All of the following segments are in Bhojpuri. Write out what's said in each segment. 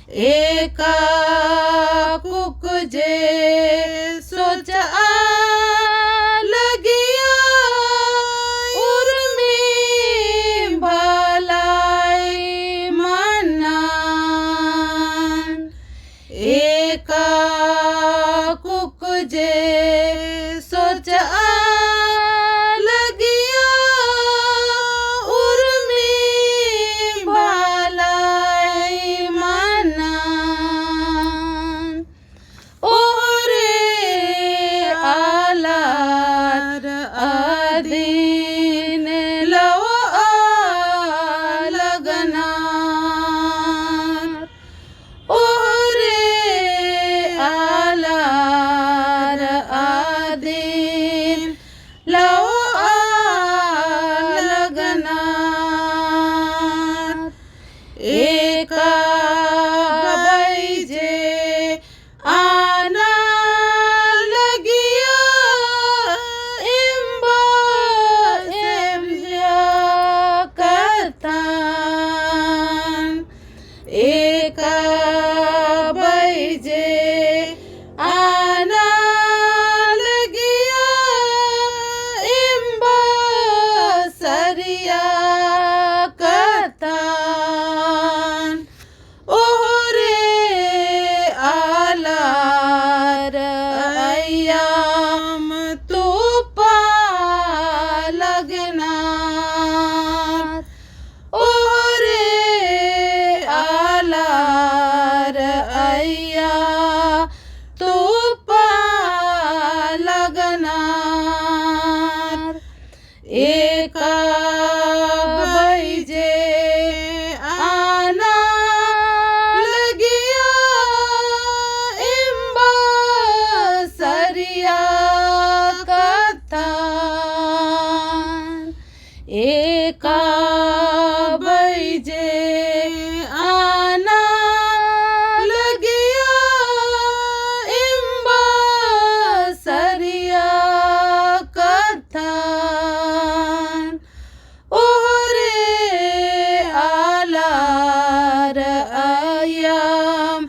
एका कुकजे सोच लगिया उर्मी भलाई मनान। एका कुकजे सोच लगिया उर्मी भलाई मनान। ओरे आलार अधीन लो लगनार। ओरे आलार अधीन लो लगनार। एका बैजे आना लगिया इम्बा एम्जा कतान। एका बैजे आना लगिया इम्बा सरिया कतान। ओरे आलार अय्याम तूपा लगनार। ओरे आलार अय्या तूपा लगनार। एका बैजे आना लगिया इम्बा सरिया कतान। एका बैजे आना लगिया इम्बा सरिया कतान। ओरे आलार अय्याम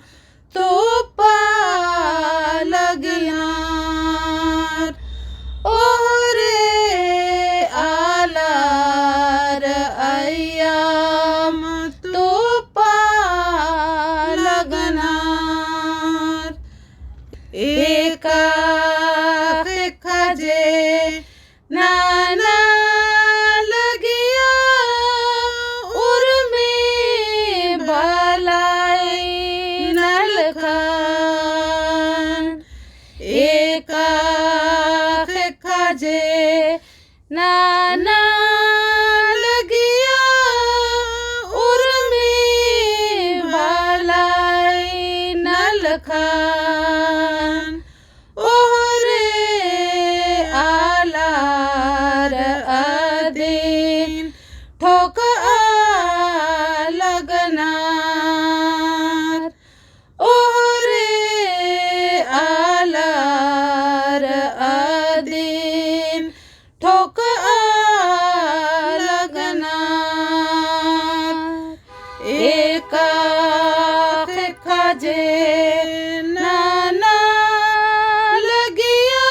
तूपा लगनार। ओरे आलार अय्याम तूपा लगनार। एका खजे नाना लगिया उर्मी भलाई नलखान। एका खजे नाना लगिया उर्मी भलाई नलखान। ओरे आलार अधीन ठोक लगनार। ओरे आलार अधीन ठोक लगनार। एका खजे नाना लगिया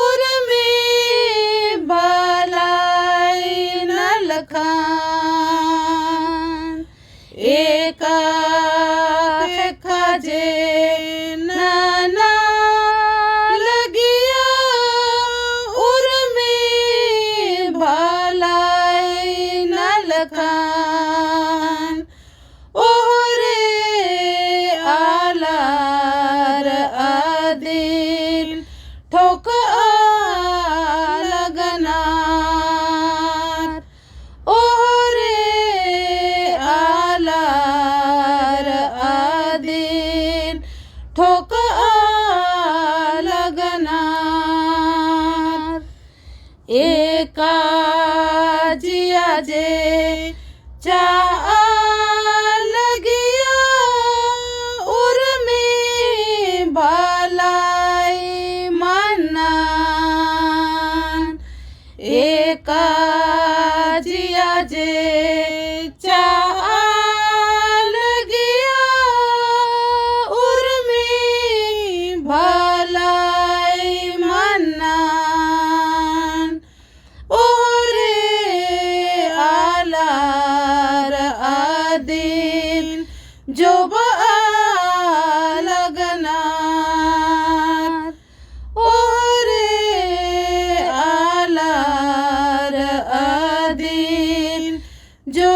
उर्मी भलाई नलखान। एका खजे नाना लगिया उर्मी भलाई नलखान। ओरे आलार अधीन ठोक लगनार। ओरे आलार दिन जो लगनार ओरे आलार दिन जो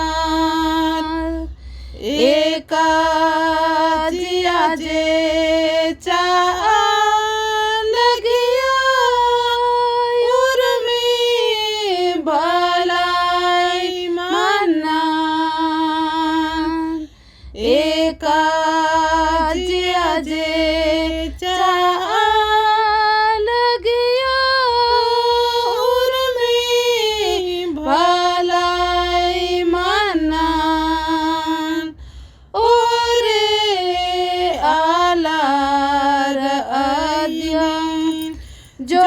लगनार एका जिया जे चा लगिया उर्मी भलाई मन्ना एका जिया जे चा लगिया उर्मी भलाई मन्ना ओरे आलार दिन जो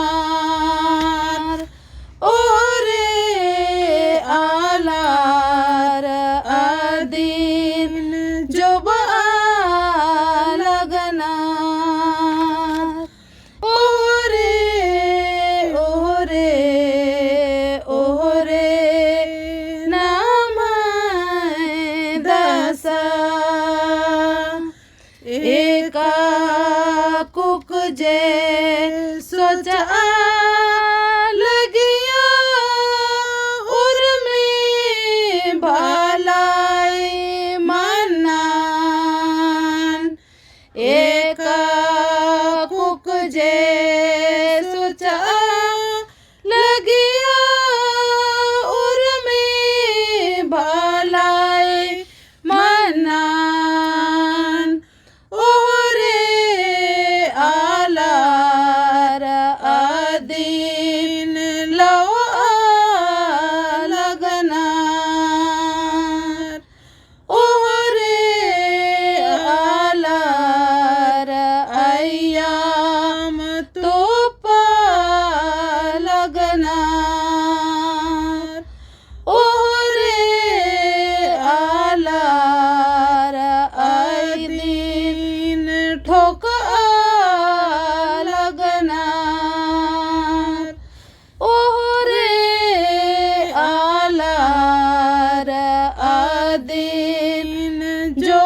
लगनार ओरे आलार दिन जो लगनार ओरे ओरे ओरे नाम दसा एका कुक जे सोचा लगिया उर्मी भलाई मन्नान एका कुक जे सोचा लगिया उर्मी भलाई मन्नान ओरे आलार दिन लो लगनार ओरे आलार अय्याम तो लगनार ओरे आलार दिन ठोक लगनार ओरे आलार दिन जो